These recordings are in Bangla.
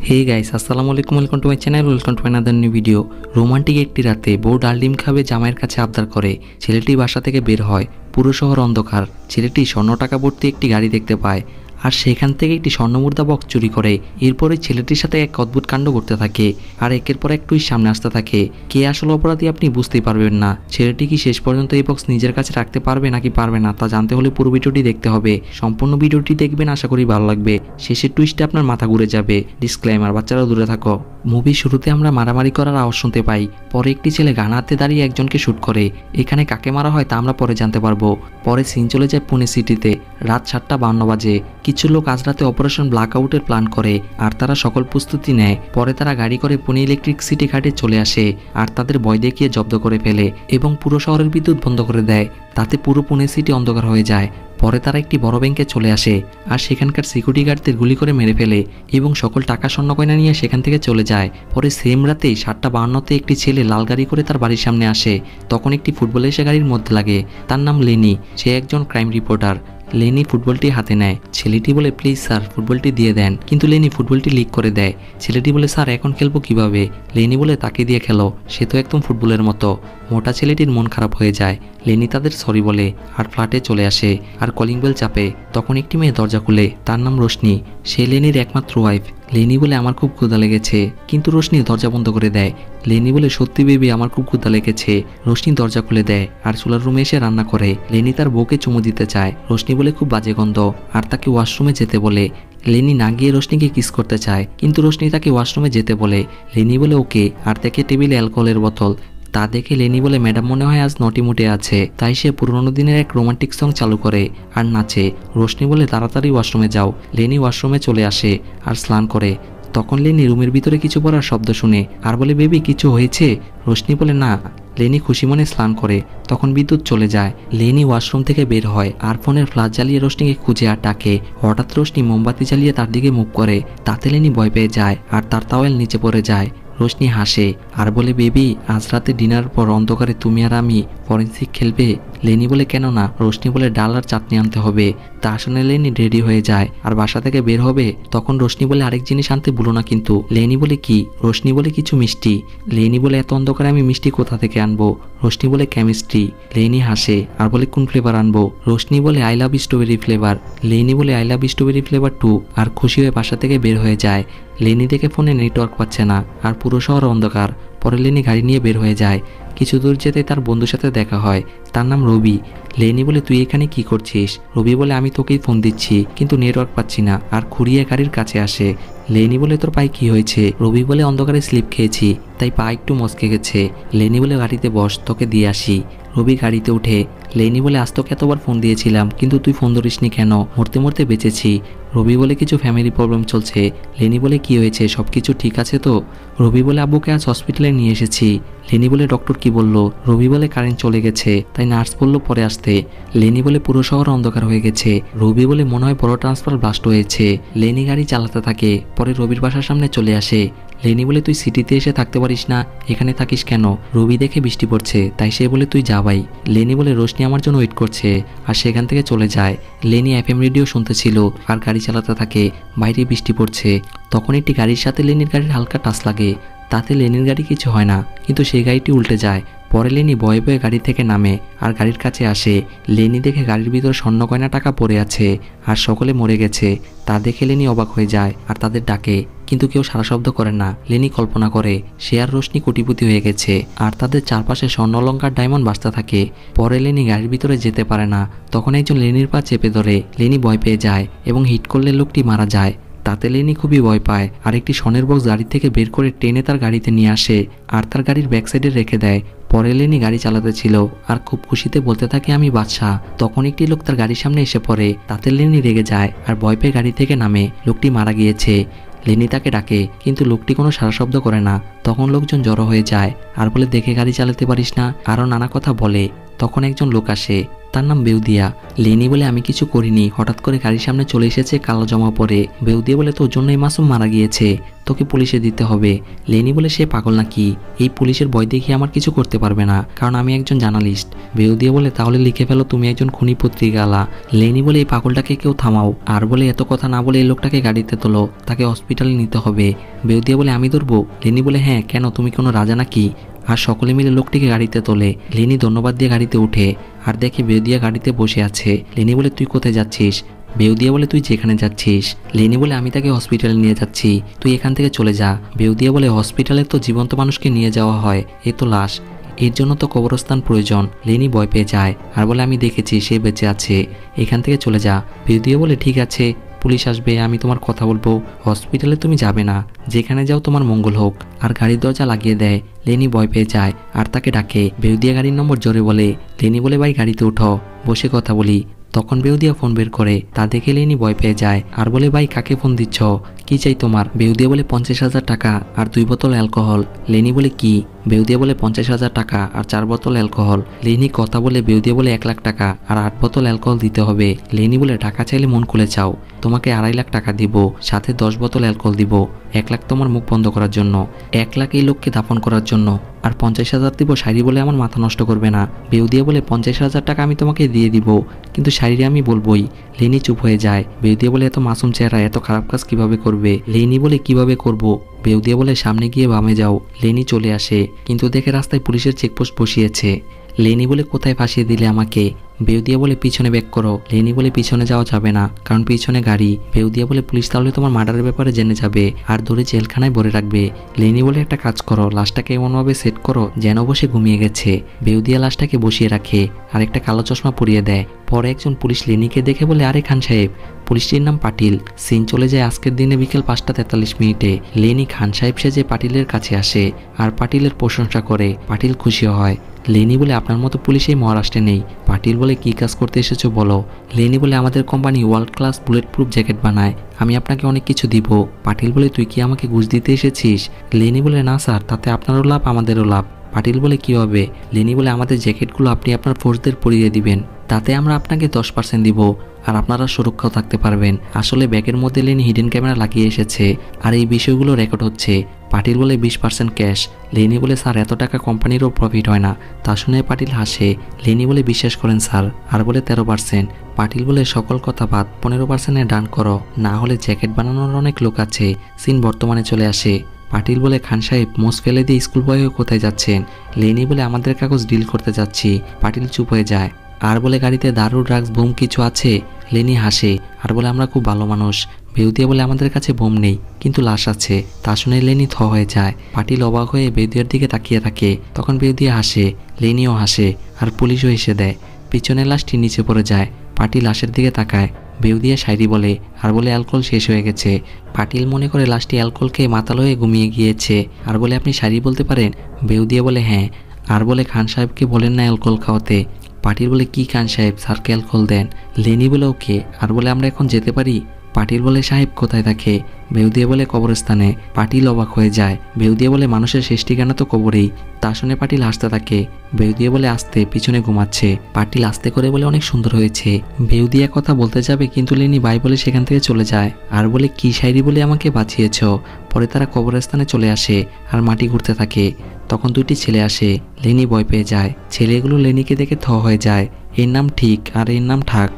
হে গাইস, আসসালামু আলাইকুম, welcome to my channel, welcome to another new video. Romantic একটি রাতে বউ ডাল ডিম খাবে জামাইয়ের কাছে আবদার করে। ছেলেটি বাসা থেকে বের হয়, পুরো শহর অন্ধকার। ছেলেটি স্বর্ণ টাকা ভর্তি একটি গাড়ি দেখতে পায় আর সেখান থেকে একটি স্বর্ণমুদ্রা বক্স চুরি করে। এরপরে ছেলেটির সাথে এক অদ্ভুত কাণ্ড করতে থাকে আর একের পর এক টুইস্ট সামনে আসতে থাকে। কে আসলে অপরাধী আপনি বুঝতেই পারবেন না। ছেলেটি কি শেষ পর্যন্ত এই বক্স নিজের কাছে রাখতে পারবে নাকি পারবে না তা জানতে হলে পুরো ভিডিওটি দেখতে হবে। সম্পূর্ণ ভিডিওটি দেখবেন, আশা করি ভালো লাগবে। শেষের টুইস্টে আপনার মাথা ঘুরে যাবে। ডিসক্লেমার, বাচ্চারা দূরে থাকো। মুভির শুরুতে আমরা মারামারি করার আওয়াজ শুনতে পাই। পরে একটি ছেলে গান হাতে দাঁড়িয়ে একজনকে শ্যুট করে। এখানে কাকে মারা হয় তা আমরা পরে জানতে পারবো। পরে সিন চলে যায় পুনে সিটিতে। রাত 7:52 বাজে। কিছু লোক আজ রাতে অপারেশন ব্ল্যাকআউটের প্ল্যান করে আর তারা সকল প্রস্তুতি নেয়। পরে তারা গাড়ি করে পুনে ইলেকট্রিক সিটি ঘাটে চলে আসে আর তাদের ভয় দেখিয়ে জব্দ করে ফেলে এবং পুরো শহরের বিদ্যুৎ বন্ধ করে দেয়। তাতে পুরো পুনে সিটি অন্ধকার হয়ে যায়। পরে তারা একটি বড় ব্যাংকে চলে আসে আর সেখানকার সিকিউরিটি গার্ডদের গুলি করে মেরে ফেলে এবং সকল টাকা স্বর্ণ গয়না নিয়ে সেখান থেকে চলে যায়। পরে সেম রাতেই 7:52-তে একটি ছেলে লাল গাড়ি করে তার বাড়ির সামনে আসে। তখন একটি ফুটবল এসে গাড়ির মধ্যে লাগে। তার নাম লেনি। সে একজন ক্রাইম রিপোর্টার। লেনি ফুটবলটি হাতে নেয়। ছেলেটি বলে, প্লিজ স্যার, ফুটবলটি দিয়ে দেন। কিন্তু লেনি ফুটবলটি লিক করে দেয়। ছেলেটি বলে, স্যার এখন খেলবো কিভাবে? লেনি বলে, তাকে দিয়ে খেলো, সে তো একদম ফুটবলের মতো। মোটা ছেলেটির মন খারাপ হয়ে যায়। লেনি তাদের সরি বলে আর ফ্ল্যাটে চলে আসে আর কলিং বেল চাপে। তখন একটি মেয়ে দরজা খুলে। তার নাম রোশনি। সে লেনির একমাত্র ওয়াইফ। লেনি বলে, আমার খুব ক্ষুধা লেগেছে। কিন্তু রোশনি দরজা বন্ধ করে দেয়। লেনি বলে, সত্যি বেবি, আমার খুব ক্ষুধা লেগেছে। রোশনি দরজা খুলে দেয় আর চুলার রুমে এসে রান্না করে। লেনি তার বউকে চুমু দিতে চায়। রোশনি বলে খুব বাজে গন্ধ আর তাকে ওয়াশরুমে যেতে বলে। লেনি না গিয়ে রোশনিকে কিস করতে চায় কিন্তু রোশনি তাকে ওয়াশরুমে যেতে বলে। লেনি বলে ওকে আর দেখে টেবিলে অ্যালকোহলের বোতল। তা দেখে লেনি বলে, ম্যাডাম মনে হয় আজ নটি মুটে আছে। তাই সে পুরোনো দিনের এক রোমান্টিক সং চালু করে আর নাচে। রোশনি বলে, তাড়াতাড়ি ওয়াশরুমে যাও। লেনি ওয়াশরুমে চলে আসে আর স্নান করে। তখন লেনি রুমের ভিতরে কিছু পড়ার শব্দ শুনে আর বলে, বেবি কিছু হয়েছে? রোশনি বলে, না। লেনি খুশি মনে স্নান করে। তখন বিদ্যুৎ চলে যায়। লেনি ওয়াশরুম থেকে বের হয় আর ফোনের ফ্ল্যাশ জ্বালিয়ে রোশনিকে খুঁজে আর ডাকে। হঠাৎ রোশনি মোমবাতি জ্বালিয়ে তার দিকে মুভ করে। তাতে লেনি ভয় পেয়ে যায় আর তার তাওয়েল নিচে পড়ে যায়। রোশনি হাসে আর বলে, বেবি আজ রাতে ডিনার পর অন্ধকারে তুমি আর আমি ফরেন্সিক খেলবে? লেনি বলে, কেন না? রোশনি বলে, ডাল আর চাটনি আনতে হবে। তা শুনে লেনি রেডি হয়ে যায় আর বাসা থেকে বের হবে। তখন রোশনি বলে, আরেক জিনিস আনতে ভুলো না কিন্তু। লেনি বলে, কি? রোশনি বলে, কিছু মিষ্টি। লেনি বলে, এত অন্ধকারে আমি মিষ্টি কোথা থেকে আনবো? রোশনি বলে, কেমিস্ট্রি। লেনি হাসে আর বলে, কোন ফ্লেভার আনবো? রোশনি বলে, I love strawberry flavour. Lenny বলে, I love strawberry flavour too. আর খুশি হয়ে বাসা থেকে বের হয়ে যায়। লেনি দেখে ফোনে নেটওয়ার্ক পাচ্ছে না আর পুরো শহর অন্ধকার। পরে লেনি গাড়ি নিয়ে বের হয়ে যায়। কিছু দূর যেতে তার বন্ধুর সাথে দেখা হয়। তার নাম রবি। লেনি বলে, তুই এখানে কি করছিস? রবি বলে, আমি তোকেই ফোন দিচ্ছি কিন্তু নেটওয়ার্ক পাচ্ছি না। আর খুঁড়িয়ে গাড়ির কাছে আসে। লেনি বলে, তোর পায়ে কি হয়েছে? রবি বলে, অন্ধকারে স্লিপ খেয়েছি তাই পা একটু মচকে গেছে। লেনি বলে, গাড়িতে বস, তোকে দিয়ে আসি। রবি গাড়িতে উঠে। লেনি বলে, আজ তোকে এতবার ফোন দিয়েছিলাম কিন্তু তুই ফোন ধরিসনি কেন? মরতে মরতে বেঁচেছি। রবি বলে, কিছু ফ্যামিলি প্রবলেম চলছে। লেনি বলে, কি হয়েছে? সব কিছু ঠিক আছে তো? রবি বলে, আব্বুকে আজ হসপিটালে নিয়ে এসেছি। লেনি বলে, ডক্টর কি বলল? রবি বলে, কারেন্ট চলে গেছে তাই নার্স বলল পরে আসতে। লেনি বলে, পুরো শহর অন্ধকার হয়ে গেছে। রবি বলে, মনে হয় বড় ট্রান্সফার ব্লাস্ট হয়েছে। লেনি গাড়ি চালাতে থাকে। পরে রবির বাসার সামনে চলে আসে। লেনি বলে, তুই সিটিতে এসে থাকতে পারিস না, এখানে থাকিস কেন? রবি দেখে বৃষ্টি পড়ছে তাই সে বলে, তুই যা ভাই। লেনি বলে, রোশনি আমার জন্য ওয়েট করছে আর সেখান থেকে চলে যায়। লেনি FM রেডিও শুনতেছিল আর গাড়ি চালাতে থাকে। বাইরে বৃষ্টি পড়ছে। তখন একটি গাড়ির সাথে লেনির গাড়ির হালকা টাচ লাগে। তাতে লেনির গাড়ি কিছু হয় না কিন্তু সেই গাড়িটি উল্টে যায়। পরে লেনি ভয়ে ভয়ে গাড়ি থেকে নামে আর গাড়ির কাছে আসে। লেনি দেখে গাড়ির ভিতরে স্বর্ণ গয়না টাকা পড়ে আছে আর সকলে মরে গেছে। তা দেখে লেনি অবাক হয়ে যায় আর তাদের ডাকে কিন্তু কেউ সারা শব্দ করে না। লেনি কল্পনা করে সে আর রোশনি কোটিপতি হয়ে গেছে আর তাদের চারপাশে স্বর্ণ অলংকার ডায়মন্ড বাজতে থাকে। পরে লেনি গাড়ির ভিতরে যেতে পারে না। তখন একজন লেনির পা চেপে ধরে। লেনি ভয় পেয়ে যায় এবং হিট করলে লোকটি মারা যায়। তাতে লেনি খুবই ভয় পায় আর একটি স্বর্ণের বক্স গাড়ি থেকে বের করে টেনে তার গাড়িতে নিয়ে আসে আর তার গাড়ির ব্যাক সাইডে রেখে দেয়। পরে লেনি গাড়ি চালাতে ছিল আর খুব খুশিতে বলতে থাকে, আমি বাদশা। তখন একটি লোক তার গাড়ির সামনে এসে পড়ে। তাতে লেনি রেগে যায় আর ভয় পেয়ে গাড়ি থেকে নামে। লোকটি মারা গিয়েছে। লেনি তাকে ডাকে কিন্তু লোকটি কোনো সারা শব্দ করে না। তখন লোকজন জড়ো হয়ে যায় আর বলে, দেখে গাড়ি চালাতে পারিস না, আরও নানা কথা বলে। তখন একজন লোক আসে। তার নাম বেউদিয়া। লেনি বলে আমি কিছু করিনি, হঠাৎ করে গাড়ির সামনে চলে এসেছে কালো জামা পরে। বেউদিয়া বলে তোর জন্য এই মাসুম মারা গিয়েছে, তোকে পুলিশে দিতে হবে। লেনি বলে সে পাগল নাকি, এই পুলিশের ভয় দেখিয়ে আমার কিছু করতে পারবে না, কারণ আমি একজন জার্নালিস্ট। বেউদিয়া বলে তাহলে লিখে ফেলো তুমি একজন খুনি পত্রিকাওয়ালা। লেনি বলে এই পাগলটাকে কেউ থামাও। আর বলে এত কথা না বলে এই লোকটাকে গাড়িতে তোলো, তাকে হসপিটালে নিতে হবে। বেউদিয়া বলে আমি ধরবো? লেনি বলে হ্যাঁ, কেন তুমি কোনো রাজা নাকি? আর সকলে মিলে লোকটিকে গাড়িতে তোলে। লেনি ধন্যবাদ দিয়ে গাড়িতে উঠে আর দেখে বেউদিয়া গাড়িতে বসে আছে। লেনি বলে তুই কোথায় যাচ্ছিস? বেউদিয়া বলে তুই যেখানে যাচ্ছিস। লেনি বলে আমি তাকে হসপিটালে নিয়ে যাচ্ছি, তুই এখান থেকে চলে যা। বেউদিয়া বলে হসপিটালে তো জীবন্ত মানুষকে নিয়ে যাওয়া হয়, এ তো লাশ, এর জন্য তো কবরস্থান প্রয়োজন। লেনি ভয় পেয়ে যায় আর বলে আমি দেখেছি সে বেঁচে আছে, এখান থেকে চলে যা। বেউদিয়া বলে ঠিক আছে, পুলিশ আসবে, আমি তোমার কথা বলবো, হসপিটালে তুমি যাবে না, যেখানে যাও তোমার মঙ্গল হোক। আর গাড়ির দরজা লাগিয়ে দেয়। লেনি ভয় পেয়ে যায় আর তাকে ডাকে। বেউদিয়া গাড়ির নম্বর জোরে বলে। লেনি বলে ভাই গাড়িতে উঠো, বসে কথা বলি। তখন বেউদিয়া ফোন বের করে, তা দেখে লেনি ভয় পেয়ে যায় আর বলে ভাই কাকে ফোন দিচ্ছ, কি চাই তোমার? বেউদিয়া বলে 50,000 টাকা আর 2 বোতল অ্যালকোহল। লেনি বলে কি? বেউদিয়া বলে 50,000 টাকা আর 4 বোতল অ্যালকোহল। লেনি কথা বলে বেউদিয়া বলে 1 লাখ টাকা আর 8 বোতল অ্যালকোহল দিতে হবে। লেনি বলে টাকা চাইলে মন খুলে চাও, তোমাকে 2.5 লাখ টাকা দিব, সাথে 10 বোতল অ্যালকোহল দিব। 1 লাখ তোমার মুখ বন্ধ করার জন্য, 1 লাখ এই লোককে দাফন করার জন্য, আর 50,000 দিব শাড়ি বলে আমার মাথা নষ্ট করবে না। বেউদিয়া বলে 50,000 টাকা আমি তোমাকে দিয়ে দিব, কিন্তু শাড়ি আমি বলবোই। লেনি চুপ হয়ে যায়। বেউদিয়া বলে এত মাসুম চেহারা এত খারাপ কাজ কিভাবে করবে? লেনি বলে কিভাবে করব? বেউদিয়া বলে সামনে গিয়ে বামে যাও। লেনি চলে আসে, কিন্তু দেখে রাস্তায় পুলিশের চেকপোস্ট বসিয়েছে। লেনি বলে কোথায় ফাঁসিয়ে দিলে আমাকে? বেউদিয়া বলে পিছনে ব্যাক করো। লেনি বলে পিছনে যাওয়া যাবে না, কারণ পিছনে গাড়ি। বেউদিয়া বলে পুলিশ তাহলে তোমার মার্ডারের ব্যাপারে জেনে যাবে আর ধরে জেলখানায় ভরে রাখবে। লেনি বলে একটা কাজ করো, লাশটাকে এমনভাবে সেট করো যেন বসে ঘুমিয়ে গেছে। বেউদিয়া লাশটাকে বসিয়ে রাখে আর একটা কালো চশমা পরিয়ে দেয়। পরে একজন পুলিশ লেনিকে দেখে বলে আরে খান সাহেব। পুলিশটির নাম পাটিল। সিন চলে যায় আজকের দিনে বিকেল 5:43। লেনি খান সাহেব সেজে পাটিলের কাছে আসে আর পাটিলের প্রশংসা করে। পাটিল খুশি হয়। লেনি বলে আপনার মতো পুলিশ এই মহারাষ্ট্রে নেই। পাটিল বলে কি কাজ করতে এসেছো বলো। লেনি বলে আমাদের company world class bullet proof jacket বানায়, আমি আপনাকে অনেক কিছু দিব। পাটিল বলে তুই কি আমাকে ঘুষ দিতে এসেছিস? লেনি বলে না স্যার, তাতে আপনারও লাভ আমাদেরও লাভ। পাটিল বলে কি হবে? লেনি বলে আমাদের জ্যাকেটগুলো আপনি আপনার ফোর্সদের পরিয়ে দিবেন, তাতে আমরা আপনাকে 10% দিব আর আপনারা সুরক্ষাও থাকতে পারবেন। আসলে ব্যাগের মধ্যে লেনি হিডেন ক্যামেরা লাগিয়ে এসেছে আর এই বিষয়গুলো রেকর্ড হচ্ছে। পাটিল বলে 20% ক্যাশ। লেনি বলে স্যার এত টাকা কোম্পানিরও প্রফিট হয় না। তা শুনে পাটিল হাসে। লেনি বলে বিশ্বাস করেন স্যার, আর বলে 13%। পাটিল বলে সকল কথা বাদ, 15% ডান করো, না হলে জ্যাকেট বানানোর অনেক লোক আছে। সিন বর্তমানে চলে আসে। পাটিল বলে খান সাহেব মোষ ফেলে দিয়ে স্কুল বয় হয়ে কোথায় যাচ্ছেন? লেনি বলে আমাদের কাগজ ডিল করতে যাচ্ছি। পাটিল চুপ হয়ে যায় আর বলে গাড়িতে দারু ড্রাগস বোম কিছু আছে? লেনি হাসে আর বলে আমরা খুব ভালো মানুষ। বেউদিয়া বলে আমাদের কাছে বোম নেই, কিন্তু লাশ আছে। তা শুনে লেনি থ হয়ে যায়। পাটিল অবাক হয়ে বেউদিয়ার দিকে তাকিয়ে থাকে। তখন বেউদিয়া হাসে, লেনিও হাসে আর পুলিশও এসে দেয়। পিছনের লাশটি নিচে পড়ে যায়। পাটিল লাশের দিকে তাকায়। বেউদিয়া শায়রি বলে আর বলে অ্যালকোহল শেষ হয়ে গেছে। পাটিল মনে করে লাশটি অ্যালকোহল খেয়ে মাতাল হয়ে ঘুমিয়ে গিয়েছে আর বলে আপনি শায়রি বলতে পারেন? বেউদিয়া বলে হ্যাঁ। আর বলে খান সাহেবকে বলেন না অ্যালকোহল খাওয়াতে। পাটিল বলে কি খান সাহেব, স্যারকে অ্যালকোহল দেন। লেনি বলে ওকে। আর বলে আমরা এখন যেতে পারি? পাটিল বলে সাহেব কোথায় থাকে? বেউদিয়া বলে কবরস্থানে। পাটিল অবাক হয়ে যায়। বেউদিয়া বলে মানুষের শেষ ঠিকানা তো কবরেই। তা শুনে পাটিল হাসতে থাকে। বেউদিয়া বলে আসতে, পিছনে ঘুমাচ্ছে। পাটিল আস্তে করে বলে অনেক সুন্দর হয়েছে। বেউদিয়া কথা বলতে যাবে, কিন্তু লেনি বাই বলে সেখান থেকে চলে যায় আর বলে কি শায়রি বলে আমাকে বাঁচিয়েছ। পরে তারা কবরস্থানে চলে আসে আর মাটি ঘুরতে থাকে। তখন 2টি ছেলে আসে। লেনি ভয় পেয়ে যায়। ছেলেগুলো লেনিকে দেখে থ হয়ে যায়। এর নাম ঠিক আর এর নাম ঠাক।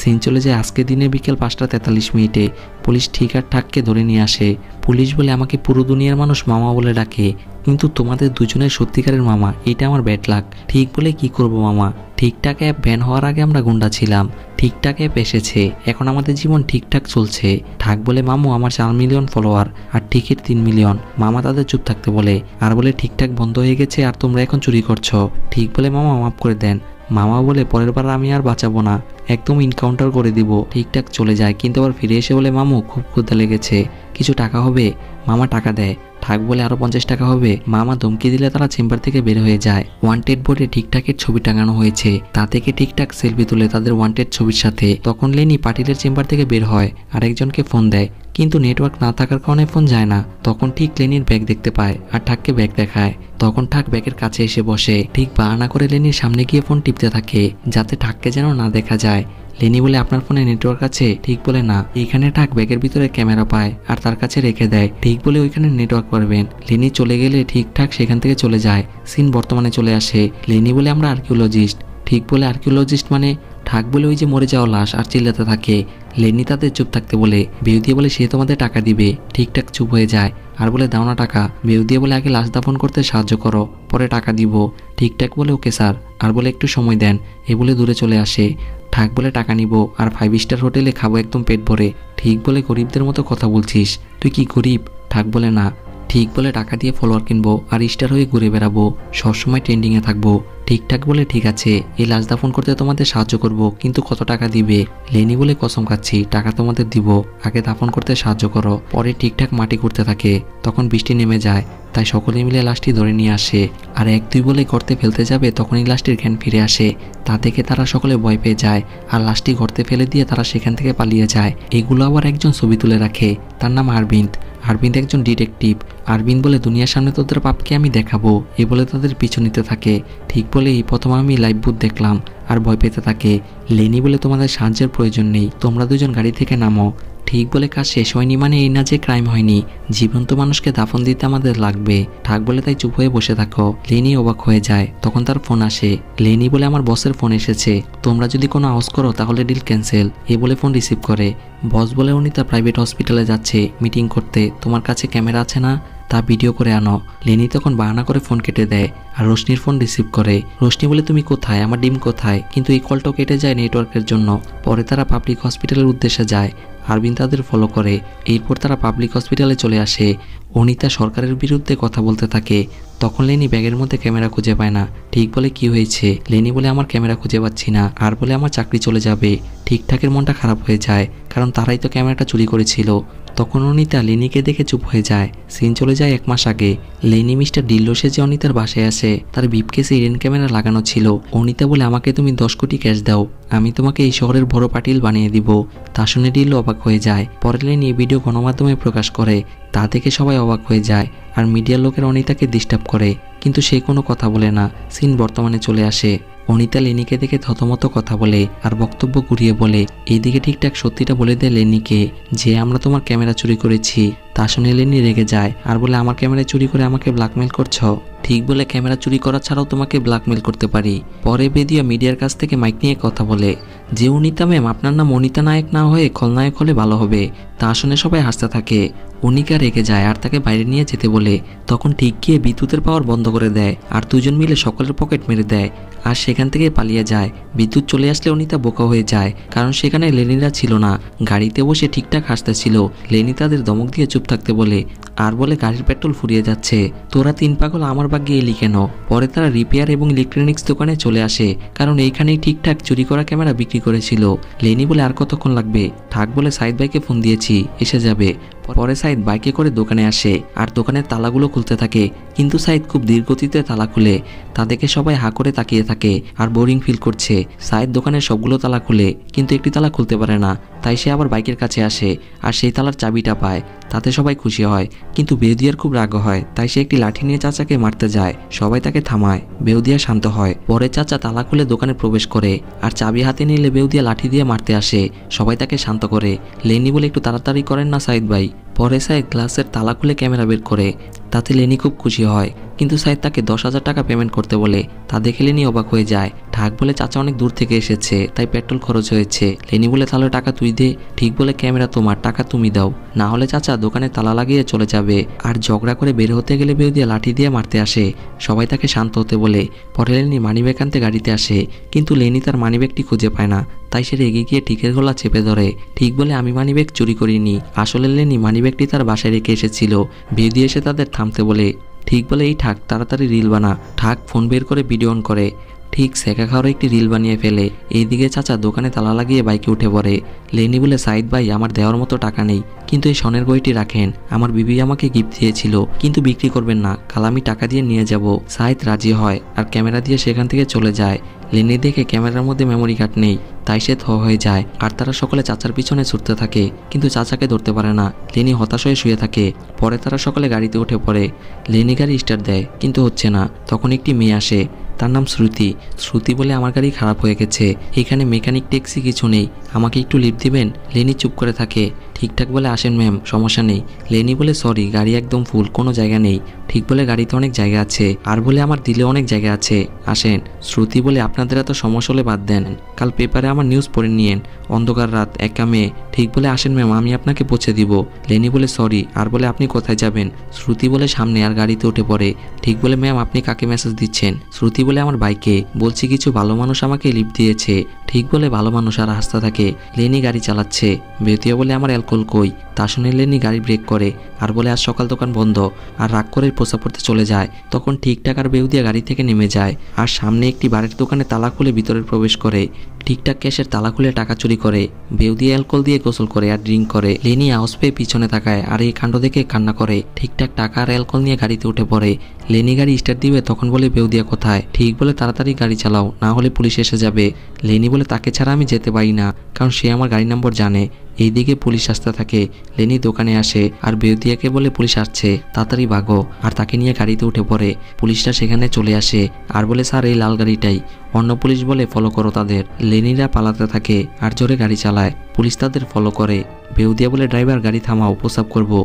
সিন চলে যায় আজকের দিনে বিকেল 5:43। পুলিশ ঠিক আর ঠাককে ধরে নিয়ে আসে। পুলিশ বলে আমাকে পুরো দুনিয়ার মানুষ মামা বলে ডাকে, কিন্তু তোমাদের দুজনের সত্যিকারের মামা, এটা আমার ব্যাড লাক। ঠিক বলে কি করব মামা? ঠিকঠাক অ্যাপ ব্যান হওয়ার আগে আমরা গুন্ডা ছিলাম, ঠিকঠাক অ্যাপ এসেছে, এখন আমাদের জীবন ঠিকঠাক চলছে। ঠাক বলে মামু আমার 4 মিলিয়ন ফলোয়ার আর ঠিকের 3 মিলিয়ন। মামা তাদের চুপ থাকতে বলে আর বলে ঠিকঠাক বন্ধ হয়ে গেছে আর তোমরা এখন চুরি করছো। ঠিক বলে মামা মাফ করে দেন। মামা বলে পরের বার আমি আর বাঁচাবো না, একদম ইনকাউন্টার করে দিব। ঠিকঠাক চলে যায়, কিন্তু আবার ফিরে এসে বলে মামু খুব ক্ষুধা লেগেছে, কিছু টাকা হবে? মামা টাকা দেয়। ঠাক বলে আরো 50 টাকা হবে। মামা ধমকি দিলে তারা চেম্বার থেকে বের হয়ে যায়। ওয়ান্টেড বোর্ডে ঠিকঠাকের ছবি টাঙানো হয়েছে, তা থেকে ঠিকঠাক সেলফি তুলে তাদের ওয়ান্টেড ছবির সাথে। তখন লেনি পাটিলের চেম্বার থেকে বের হয় আর একজনকে ফোন দেয়, কিন্তু নেটওয়ার্ক না থাকার কারণে ফোন যায় না। তখন ঠিক লেনির ব্যাগ দেখতে পায় আর ঠাককে ব্যাগ দেখায়। তখন ঠাক ব্যাগের কাছে এসে বসে। ঠিক বাহানা করে লেনির সামনে গিয়ে ফোন টিপতে থাকে যাতে ঠাককে যেন না দেখা যায়। লেনি বলে আপনার ফোনে নেটওয়ার্ক আছে? ঠিক বলে না। এইখানে ঠাক ব্যাগের ভিতরে ক্যামেরা পায় আর তার কাছে রেখে দেয়। ঠিক বলে ওইখানে নেটওয়ার্ক পারবেন। লেনি চলে গেলে ঠিকঠাক সেখান থেকে চলে যায়। সিন বর্তমানে চলে আসে। লেনি বলে আমরা আর্কিওলজিস্ট। ঠিক বলে আর্কিওলজিস্ট মানে? ঠাক বলে ওই যে মরে যাওয়া লাশ আর চিল্লাতে থাকে। লেনি তাদের চুপ থাকতে বলে। বেউদিয়া বলে সে তোমাদের টাকা দিবে। ঠিকঠাক চুপ হয়ে যায় আর বলে দাও না টাকা। বেউদিয়া বলে আগে লাশ দাফন করতে সাহায্য করো, পরে টাকা দিব। ঠিকঠাক বলে ওকে স্যার, আর বলে একটু সময় দেন। এ বলে দূরে চলে আসে। ঠাক বলে টাকা নিব আর 5 স্টার হোটেলে খাবো একদম পেট ভরে। ঠিক বলে গরিবদের মতো কথা বলছিস, তুই কি গরিব? ঠাক বলে না। ঠিক বলে টাকা দিয়ে ফলোয়ার কিনবো আর স্টার হয়ে ঘুরে বেড়াবো, সবসময় ট্রেন্ডিংয়ে থাকবো। ঠিকঠাক বলে ঠিক আছে, এই লাশ দাফন করতে তোমাদের সাহায্য করব, কিন্তু কত টাকা দিবে? লেনি বলে কসম খাচ্ছি টাকা তোমাদের দিব, আগে দাফন করতে সাহায্য করো। পরে ঠিকঠাক মাটি করতে থাকে। তখন বৃষ্টি নেমে যায়, তাই সকলে মিলে লাশটি ধরে নিয়ে আসে। আর 1-2 বলে গর্তে ফেলতে যাবে তখনই লাশটির জ্ঞান ফিরে আসে। তা দেখে তারা সকলে ভয় পেয়ে যায় আর লাশটি গর্তে ফেলে দিয়ে তারা সেখান থেকে পালিয়ে যায়। এগুলো আবার একজন ছবি তুলে রাখে, তার নাম আরবিন্দ। আরবিন্দ একজন ডিটেকটিভ। আরবিন্দ বলে দুনিয়ার সামনে তোদের পাপকে আমি দেখাবো, এ বলে তাদের পিছু নিতে থাকে। ঠিক বলে এই প্রথম আমি লাইভ বুথ দেখলাম আর ভয় পেতে থাকে। লেনি বলে তোমাদের সাহায্যের প্রয়োজন নেই, তোমরা দুজন গাড়ি থেকে নামো। ঠিক বলে কাজ শেষ হয়নি মানে এই না যে ক্রাইম হয়নি, জীবন্ত মানুষকে দাফন দিতে আমাদের লাগবে। ঠাক বলে তাই চুপ হয়ে বসে থাকো। লেনি অবাক হয়ে যায়। তখন তার ফোন আসে। লেনি বলে আমার বসের ফোন এসেছে, তোমরা যদি কোনো আওয়াজ করো তাহলে ডিল ক্যান্সেল। এ বলে ফোন রিসিভ করে। বস বলে উনি তার প্রাইভেট হসপিটালে যাচ্ছে মিটিং করতে, তোমার কাছে ক্যামেরা আছে না? তা ভিডিও করে আনো। লেনি তখন বাহানা করে ফোন কেটে দেয় আর রোশনির ফোন রিসিভ করে। রোশনি বলে তুমি কোথায়, আমার ডিম কোথায়? কিন্তু এই কলটাও কেটে যায় নেটওয়ার্কের জন্য। পরে তারা পাবলিক হসপিটালের উদ্দেশ্যে যায়। আরবিন্দ তাদের ফলো করে। এরপর তারা পাবলিক হসপিটালে চলে আসে। অনিতা সরকারের বিরুদ্ধে কথা বলতে থাকে। তখন লেনি ব্যাগের মধ্যে ক্যামেরা খুঁজে পায় না। ঠিক বলে কি হয়েছে? লেনি বলে আমার ক্যামেরা খুঁজে পাচ্ছি না, আর বলে আমার চাকরি চলে যাবে। ঠিকঠাকের মনটা খারাপ হয়ে যায়, কারণ তারাই তো ক্যামেরাটা চুরি করেছিল। তখন অনিতা লেনিকে দেখে চুপ হয়ে যায়। সিন চলে যায় 1 মাস আগে। লেনি মিস্টার ডিল্লো যে অনিতার বাসায় আসে, তার বিপকেসে হিডেন ক্যামেরা লাগানো ছিল। অনিতা বলে আমাকে তুমি 10 কোটি ক্যাশ দাও, আমি তোমাকে এই শহরের বড় পাটিল বানিয়ে দিব। তা শুনে ডিল্লো অবাক হয়ে যায়। পরে লেনি এই ভিডিও গণমাধ্যমে প্রকাশ করে। তা দেখে সবাই অবাক হয়ে যায় আর মিডিয়ার লোকের অনিতাকে ডিস্টার্ব করে, কিন্তু সে কোনো কথা বলে না। সিন বর্তমানে চলে আসে। অনিতা লেনিকে দেখে থতমত কথা বলে আর বক্তব্য ঘুরিয়ে বলে। এইদিকে ঠিকঠাক সত্যিটা বলে দেয় লেনিকে যে আমরা তোমার ক্যামেরা চুরি করেছি। তা শুনে লেনি রেগে যায় আর বলে আমার ক্যামেরা চুরি করে আমাকে ব্ল্যাকমেল করছো? ঠিক বলে ক্যামেরা চুরি করা ছাড়াও তোমাকে ব্ল্যাকমেল করতে পারি। পরে বেদিয়া মিডিয়ার কাছ থেকে মাইক নিয়ে কথা বলে যে অনিতা ম্যাম, আপনার নাম অনিতা নায়ক না হয়ে খলনায়ক হলে ভালো হবে। তা শুনে সবাই হাসতে থাকে। অনিকা রেগে যায় আর তাকে বাইরে নিয়ে যেতে বলে। তখন ঠিক গিয়ে বিদ্যুতের পাওয়ার বন্ধ করে দেয় আর দুজন মিলে সকলের পকেট মেরে দেয় আর সেখান থেকে পালিয়ে যায়। বিদ্যুৎ চলে আসলে অনিতা বোকা হয়ে যায়, কারণ সেখানে লেনিরা ছিল না। গাড়িতে বসে ঠিকঠাক হাসতেছিল। লেনি তাদের ধমক দিয়ে চুপ থাকতে বলে আর বলে গাড়ির পেট্রোল ফুরিয়ে যাচ্ছে, তোরা 3 পাগল আমার ভাগ্যে এলি কেন? পরে তারা রিপেয়ার এবং ইলেকট্রনিক্স দোকানে চলে আসে, কারণ এইখানেই ঠিকঠাক চুরি করা ক্যামেরা বিক্রি করেছিল। লেনি বলে আর কতক্ষণ লাগবে? ঠাক বলে সাইদ ভাইকে ফোন দিয়েছি, এসে যাবে। পরে সাইদ বাইকে করে দোকানে আসে আর দোকানের তালাগুলো খুলতে থাকে, কিন্তু সাইদ খুব ধীরগতিতে তালা খুলে। তা দেখে সবাই হা করে তাকিয়ে থাকে আর বোরিং ফিল করছে। সাইদ দোকানের সবগুলো তালা খুলে, কিন্তু একটি তালা খুলতে পারে না। তাই সে আবার বাইকের কাছে আসে আর সেই তালার চাবিটা পায়। তাতে সবাই খুশি হয়, কিন্তু বেউদিয়ার খুব রাগ হয়। তাই সে একটি লাঠি নিয়ে চাচাকে মারতে যায়। সবাই তাকে থামায়। বেউদিয়া শান্ত হয়। পরে চাচা তালা খুলে দোকানে প্রবেশ করে আর চাবি হাতে নিলে বেউদিয়া লাঠি দিয়ে মারতে আসে। সবাই তাকে শান্ত করে। লেনি বলে একটু তাড়াতাড়ি করেন না সাইদ ভাই। পরে সাইদ গ্লাসের তালা খুলে ক্যামেরা বের করে। তাতে লেনি খুব খুশি হয়, কিন্তু সাইদ তাকে 10,000 টাকা পেমেন্ট করতে বলে। তা দেখে লেনি অবাক হয়ে যায়। ঠাক বলে চাচা অনেক দূর থেকে এসেছে, তাই পেট্রোল খরচ হয়েছে। লেনি বলে তাহলে টাকা তুই দে। ঠিক বলে ক্যামেরা তোমার, টাকা তুমি দাও, না হলে চাচা দোকানে তালা লাগিয়ে চলে যাবে। আর ঝগড়া করে বের হতে গেলে বেউদিয়া লাঠি দিয়ে মারতে আসে। সবাই তাকে শান্ত হতে বলে। পরে লেনি মানিব্যাগ আনতে গাড়িতে আসে, কিন্তু লেনি তার মানিব্যাগটি খুঁজে পায় না। তাই সে রেগে গিয়ে ঠিকের গলা চেপে ধরে। ঠিক বলে আমি মানিব্যাগ চুরি করিনি, আসলে লেনি মানিব্যাগটি তার বাসায় রেখে এসেছিল। বেউদিয়া এসে তাদের থামতে বলে। ঠিক বলে এই ঠাক তাড়াতাড়ি রিল বানা। ঠাক ফোন বের করে ভিডিও অন করে। ঠিক সেকা খাওয়ার একটি রিল বানিয়ে ফেলে। এইদিকে চাচা দোকানে তালা লাগিয়ে বাইকে উঠে পড়ে। লেনি বলে সাইদ ভাই আমার দেওয়ার মতো টাকা নেই, কিন্তু এই স্বর্ণের গয়টি রাখেন, আমার বিবি আমাকে গিফট দিয়েছিল, কিন্তু বিক্রি করবেন না, কাল আমি টাকা দিয়ে নিয়ে যাব। সাইদ রাজি হয় আর ক্যামেরা দিয়ে সেখান থেকে চলে যায়। লেনি দেখে ক্যামেরার মধ্যে মেমোরি কার্ড নেই, তাই সে থ হয়ে যায়। আর তারা সকলে চাচার পিছনে ছুটতে থাকে, কিন্তু চাচাকে ধরতে পারে না। লেনি হতাশ হয়ে শুয়ে থাকে। পরে তারা সকলে গাড়িতে উঠে পড়ে। লেনি গাড়ি স্টার্ট দেয়, কিন্তু হচ্ছে না। তখন একটি মেয়ে আসে, তার নাম শ্রুতি। শ্রুতি বলে আমার গাড়ি খারাপ হয়ে গেছে, এখানে মেকানিক ট্যাক্সি কিছু নেই, আমাকে একটু লিফট দিবেন। লেনি চুপ করে থাকে। ঠিকঠাক বলে আসেন ম্যাম, সমস্যা নেই। লেনি বলে সরি, গাড়ি একদম ফুল, কোনো জায়গা নেই। ঠিক বলে গাড়িতে অনেক জায়গা আছে, আর বলে আমার দিলে অনেক জায়গা আছে, আসেন। শ্রুতি বলে আপনাদের এত সমস্যা হলে বাদ দেন, কাল পেপারে আমার নিউজ পড়ে নিয়েন, অন্ধকার রাত, একা মেয়ে। ঠিক বলে আসেন ম্যাম, আমি আপনাকে পৌঁছে দিব। লেনি বলে সরি, আর বলে আপনি কোথায় যাবেন। শ্রুতি বলে সামনে, আর গাড়িতে উঠে পড়ে। ঠিক বলে ম্যাম আপনি কাকে মেসেজ দিচ্ছেন। শ্রুতি বলে আমার বাইকে, বলছি কিছু ভালো মানুষ আমাকে লিফট দিয়েছে। ঠিক বলে ভালো মানুষ আর হাসতে থাকে। লেনি গাড়ি চালাচ্ছে। বেতিয়া বলে আমার অ্যালকোহল কই। তা শুনে লেনি গাড়ি ব্রেক করে, আর বলে আজ সকাল দোকান বন্ধ, আর রাগ করে প্রস্রাব করতে চলে যায়। তখন ঠিকঠাক আর বেউদিয়া গাড়ি থেকে নেমে যায়, আর সামনে একটি বারের দোকানে তালা খুলে ভিতরে প্রবেশ করে। ঠিকঠাক ক্যাশের তালা খুলে টাকা চুরি করে। বেউদিয়া অ্যালকোহল দিয়ে গোসল করে আর ড্রিঙ্ক করে। লেনি আওয়াজ পেয়ে পিছনে তাকায়, আর এই কাণ্ড দেখে কান্না করে। ঠিকঠাক টাকা আর অ্যালকোহল নিয়ে গাড়িতে উঠে পড়ে। লেনি গাড়ি স্টার্ট দিবে, তখন বলে বেউদিয়া কোথায়। ঠিক বলে তাড়াতাড়ি গাড়ি চালাও, না হলে পুলিশ এসে যাবে। লেনি বলে তাকে ছাড়া আমি যেতে পারি না, কারণ সে আমার গাড়ি নম্বর জানে। এইদিকে পুলিশ আসতে থাকে। লেনি দোকানে আসে, আর বেউদিয়াকে বলে পুলিশ আসছে, তাড়াতাড়ি ভাগো। আর তাকে নিয়ে গাড়িতে উঠে পড়ে। পুলিশরা সেখানে চলে আসে, আর বলে স্যার এই লাল গাড়িটাই। অন্য পুলিশ বলে ফলো করো তাদের। লেনিরা পালাতে থাকে আর জোরে গাড়ি চালায়। পুলিশ তাদের ফলো করে। বেউদিয়া বলে ড্রাইভার গাড়ি থামাও, প্রস্রাব করবো।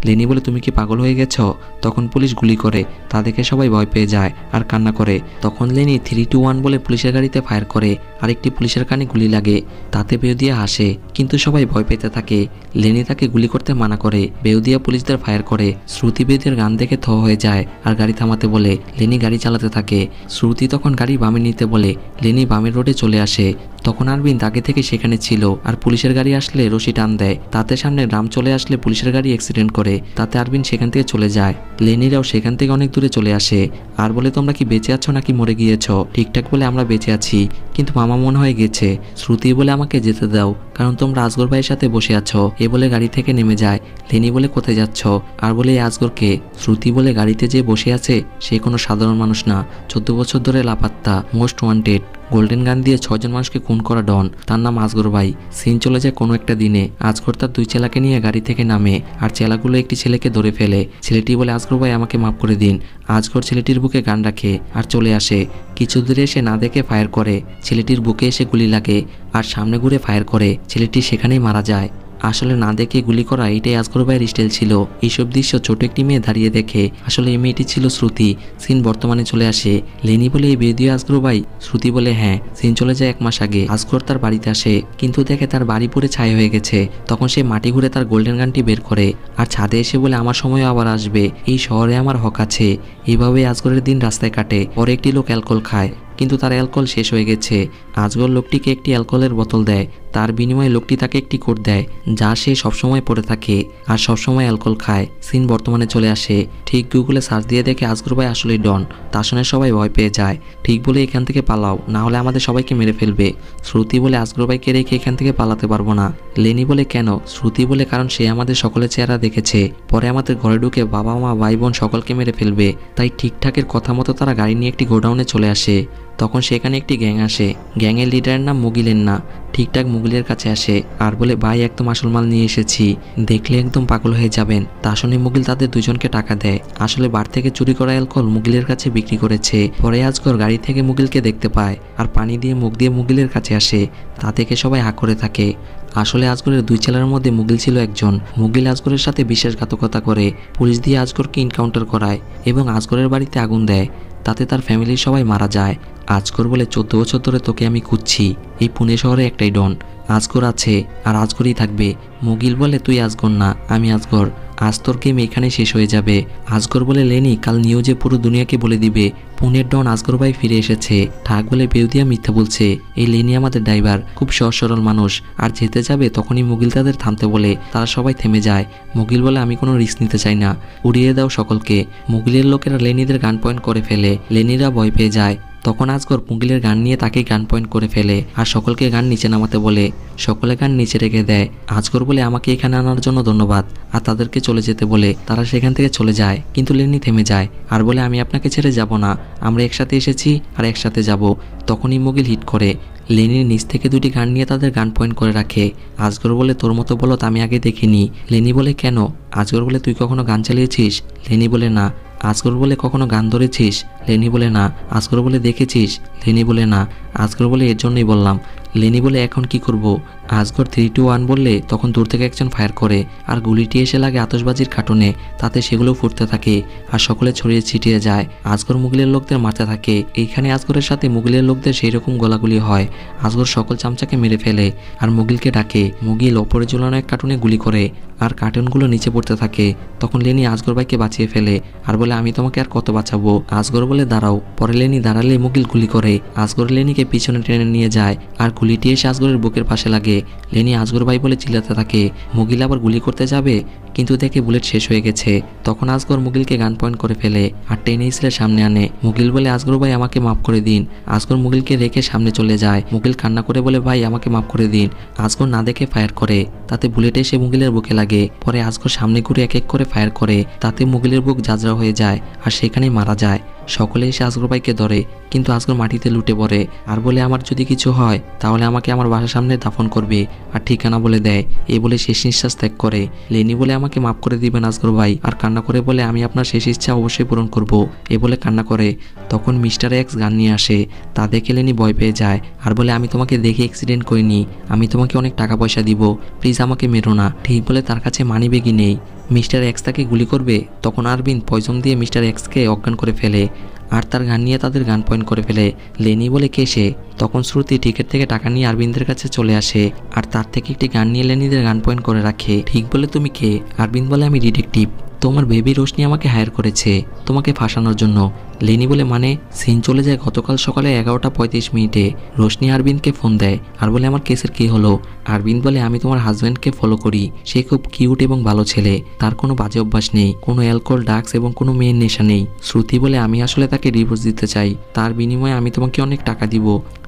লেনি বলে তুমি কি পাগল হয়ে গেছো। তখন পুলিশ গুলি করে, তা দেখে সবাই ভয় পেয়ে যায় আর কান্না করে। তখন লেনি 3, 2, 1 বলে পুলিশের গাড়িতে ফায়ার করে, আরেকটি পুলিশের কানে গুলি লাগে। তাতে বেউদিয়া হাসে, কিন্তু সবাই ভয় পেতে থাকে। লেনি তাকে গুলি করতে মানা করে। বেউদিয়া পুলিশদের ফায়ার করে। শ্রুতি বেউদিয়ার গান দেখে থ হয়ে যায় আর গাড়ি থামাতে বলে। লেনি গাড়ি চালাতে থাকে। শ্রুতি তখন গাড়ি বামে নিতে বলে। লেনি বামের রোডে চলে আসে। তখন আরবিন্দ আগে থেকে সেখানে ছিল, আর পুলিশের গাড়ি আসলে রশি টান দেয়। তাতে সামনে ড্রাম চলে আসলে পুলিশের গাড়ি অ্যাক্সিডেন্ট করে। তাতে আরবিন্দ সেখান থেকে চলে যায়। লেনিরাও সেখান থেকে অনেক দূরে চলে আসে, আর বলে তোমরা কি বেঁচে আছো নাকি মরে গিয়েছো। ঠিকঠাক বলে আমরা বেঁচে আছি, কিন্তু মামা মনে হয়ে গেছে। শ্রুতি বলে আমাকে যেতে দাও, কারণ তোমরা আজগর ভাইয়ের সাথে বসে আছো। এ বলে গাড়ি থেকে নেমে যায়। লেনি বলে কোথায় যাচ্ছ, আর বলে এই আজগরকে। শ্রুতি বলে গাড়িতে যে বসে আছে সে কোনো সাধারণ মানুষ না, 14 বছর ধরে লাপাত্তা, মোস্ট ওয়ান্টেড, গোল্ডেন গান দিয়ে 6 জন মানুষকে খুন করা ডন। তার নাম আজগর ভাই। সিন চলে যায় কোনো একটা দিনে। আজগর তার 2 চেলাকে নিয়ে গাড়ি থেকে নামে, আর চেলাগুলো একটি ছেলেকে ধরে ফেলে। ছেলেটি বলে আজগর ভাই আমাকে মাফ করে দিন। আজগর ছেলেটির বুকে গান রাখে আর চলে আসে। কিছু দূরে এসে না দেখে ফায়ার করে। ছেলেটির বুকে এসে গুলি লাগে, আর সামনে ঘুরে ফায়ার করে। ছেলেটি সেখানেই মারা যায়। আসলে না দেখে গুলি করা এটাই আজগর ভাইয়ের স্টাইল ছিল। এইসব দৃশ্য ছোট একটি মেয়ে দাঁড়িয়ে দেখে। আসলে এই মেয়েটি ছিল শ্রুতি। সিন বর্তমানে চলে আসে। লেনি বলে এই বিয়ে দিয়ে আজগর ভাই। শ্রুতি বলে হ্যাঁ। সিন চলে যায় 1 মাস আগে। আজগর তার বাড়িতে আসে, কিন্তু দেখে তার বাড়ি পুরে ছাই হয়ে গেছে। তখন সে মাটি ঘুরে তার গোল্ডেন গানটি বের করে, আর ছাদে এসে বলে আমার সময় আবার আসবে, এই শহরে আমার হক আছে। এইভাবে আজগরের দিন রাস্তায় কাটে। পরে একটি লোক অ্যালকোহল খায়, কিন্তু তার অ্যালকোহল শেষ হয়ে গেছে। আজগর লোকটিকে একটি অ্যালকোহলের বোতল দেয়। তার বিনিময়ে লোকটি তাকে একটি কোট দেয়, যা সে সবসময় পরে থাকে, আর সবসময় অ্যালকোহল খায়। সিন বর্তমানে চলে আসে। ঠিক গুগলে সার্চ দিয়ে দেখে আজগর ভাই আসলেই ডন। তা শুনে সবাই ভয় পেয়ে যায়। ঠিক বলে এখান থেকে পালাও, না হলে আমাদের সবাইকে মেরে ফেলবে। শ্রুতি বলে আজগর ভাইকে রেখে এখান থেকে পালাতে পারবো না। লেনি বলে কেন। শ্রুতি বলে কারণ সে আমাদের সকলের চেহারা দেখেছে, পরে আমাদের ঘরে ঢুকে বাবা মা ভাই বোন সকলকে মেরে ফেলবে। তাই ঠিকঠাকের কথা মতো তারা গাড়ি নিয়ে একটি গোডাউনে চলে আসে। তখন সেখানে একটি গ্যাং আসে। গ্যাংয়ের লিডারের নাম মুগিলের না। ঠিকঠাক মুগিলের কাছে আসে, আর বলে ভাই একদম আসল মাল নিয়ে এসেছি, দেখলে একদম পাগল হয়ে যাবেন। তা শুনে মুগিল তাদের 2 জনকে টাকা দেয়। আসলে বার থেকে চুরি করা অ্যালকোহল মুগিলের কাছে বিক্রি করেছে। পরে আজগর গাড়ি থেকে মুগিলকে দেখতে পায়, আর পানি দিয়ে মুখ দিয়ে মুগিলের কাছে আসে। তা দেখে সবাই হা করে থাকে। আসলে আজগরের 2 ছেলের মধ্যে মুগিল ছিল একজন। মুগিল আজগরের সাথে বিশ্বাসঘাতকতা করে, পুলিশ দিয়ে আজগরকে ইনকাউন্টার করায় এবং আজগরের বাড়িতে আগুন দেয়। তাতে তার ফ্যামিলির সবাই মারা যায়। আজগর বলে 14 বছর ধরে তোকে আমি খুঁজছি, এই পুনে শহরে একটাই ডন। আজগর আছে আর আজগরই থাকবে। মুগিল বলে তুই আজগর না, আমি আজগর। আজ তোর গেম এখানে শেষ হয়ে যাবে। আজগর বলে লেনি কাল নিউজে পুরো দুনিয়াকে বলে দিবে পুনের ডন আজগর ভাই ফিরে এসেছে। ঠাক বলে বেউদিয়া মিথ্যা বলছে। এই লেনি আমাদের ড্রাইভার, খুব সহজ সরল মানুষ। আর যেতে যাবে তখনই মুগিল তাদের থামতে বলে। তারা সবাই থেমে যায়। মুগিল বলে আমি কোনো রিস্ক নিতে চাই না, উড়িয়ে দাও সকলকে। মুগিলের লোকেরা লেনিদের গান পয়েন্ট করে ফেলে। লেনিরা ভয় পেয়ে যায়। তখন আজগর মুগিলের গান নিয়ে তাকে গান পয়েন্ট করে ফেলে আর সকলকে গান নিচে নামাতে বলে। সকলে গান নিচে রেখে দেয়। আজগর বলে আমাকে এখানে আনার জন্য ধন্যবাদ আর তাদেরকে চলে যেতে বলে। তারা সেখান থেকে চলে যায়, কিন্তু লেনি থেমে যায় আর বলে আমি আপনাকে ছেড়ে যাব না, আমরা একসাথে এসেছি আর একসাথে যাব। তখনই মুগিল হিট করে লেনির নিচ থেকে দুটি গান নিয়ে তাদের গান পয়েন্ট করে রাখে। আজগর বলে তোর মতো বলত আমি আগে দেখিনি। লেনি বলে কেন? আজগর বলে তুই কখনো গান চালিয়েছিস? লেনি বলে না। আজগর বলে কখনো গান ধরেছিস? লেনি বলে না। আজগর বলে দেখেছিস? লেনি বলে না। আজগর বলে এর জন্যই বললাম। লেনি বলে এখন কি করব? আজগর 3, 2, 1 বললে তখন দূর থেকে একজন ফায়ার করে আর গুলিটি এসে লাগে আতশবাজির কার্টুনে, তাতে সেগুলো ফুটতে থাকে আর সকলে ছড়িয়ে ছিটিয়ে যায়। আজগর মুগলের লোকদের মারতে থাকে। এইখানে আজগরের সাথে মুগলের লোকদের সেই রকম গোলাগুলি হয়। আজগর সকল চামচাকে মেরে ফেলে আর মুগিলকে ডাকে। মুগিল ওপরে ঝুলানো এক কার্টুনে গুলি করে আর কার্টুনগুলো নিচে পড়তে থাকে। তখন লেনি আজগর ভাইকে বাঁচিয়ে ফেলে আর বলে আমি তোমাকে আর কত বাঁচাবো? আজগর বলে দাঁড়াও। পরে লেনি দাঁড়ালে মুগিল গুলি করে। আজগর লেনিকে পিছনে টেনে নিয়ে যায় আর গুলিটি এসে আজগরের বুকের পাশে লাগে। লেনি আজগর ভাই বলে চিল্লাতে থাকে। মুগিল আবার গুলি করতে যাবে, কিন্তু দেখে বুলেট শেষ হয়ে গেছে। তখন আজগর মুগিলকে গান পয়েন্ট করে ফেলে আর টেনে ইসলে সামনে আনে। মুগিল বলে আজগর ভাই আমাকে মাফ করে দিন। আজগর মুগিলকে রেখে সামনে চলে যায়। মুগিল কান্না করে বলে ভাই আমাকে মাফ করে দিন। আজগর না দেখে ফায়ার করে, তাতে বুলেট এসে মুগিলের বুকে লাগে। পরে আজগর সামনে ঘুরে এক এক করে ফায়ার করে, তাতে মুগিলের বুক ঝাঁঝরা হয়ে যায় আর সেখানেই মারা যায়। সকলে এসে আজগর ভাইকে ধরে, কিন্তু আজগর মাটিতে লুটে পড়ে আর বলে আমার যদি কিছু হয় তাহলে আমাকে আমার বাসার সামনে দাফন করবে আর ঠিকানা বলে দেয়। এই বলে শেষ নিঃশ্বাস ত্যাগ করে। লেনি বলে আমাকে মাফ করে দিবেন আজগর ভাই, আর কান্না করে বলে আমি আপনার শেষ ইচ্ছা অবশ্যই পূরণ করব। এ বলে কান্না করে। তখন মিস্টার এক্স গান নিয়ে আসে। তা দেখে লেনি ভয় পেয়ে যায় আর বলে আমি তোমাকে দেখে অ্যাক্সিডেন্ট করিনি, আমি তোমাকে অনেক টাকা পয়সা দিব, প্লিজ আমাকে মেরো না। ঠিক বলে তার কাছে মানি ব্যাগই নেই। মিস্টার এক্স তাকে গুলি করবে, তখন আরবিন পয়জন দিয়ে মিস্টার এক্সকে অজ্ঞান করে ফেলে আর তার গান নিয়ে তাদের গান পয়েন্ট করে ফেলে। লেনি বলে কে সে? তখন শ্রুতি টিকেট থেকে টাকা নিয়ে আরবিন্দের কাছে চলে আসে আর তার থেকে একটি গান নিয়ে লেনিদের গান পয়েন্ট করে রাখে। ঠিক বলে তুমি কে? আরবিন বলে আমি ডিটেকটিভ, তোমার বেবি রোশনি আমাকে হায়ার করেছে তোমাকে ফাঁসানোর জন্য। লেনি বলে মানে? সিন চলে যায় গতকাল সকালে 11:35 রোশনি আরবিনকে ফোন দেয় আর বলে আমার কেসের কি হলো? আরবিন বলে আমি তোমার হাজব্যান্ডকে ফলো করি, সে খুব কিউট এবং ভালো ছেলে, তার কোনো বাজে অভ্যাস নেই, কোনো অ্যালকোহল ড্রাগস এবং কোনো মেয়ের নেশা নেই। শ্রুতি বলে আমি আসলে তাকে ডিভোর্স দিতে চাই, তার বিনিময়ে আমি তোমাকে অনেক টাকা দিব।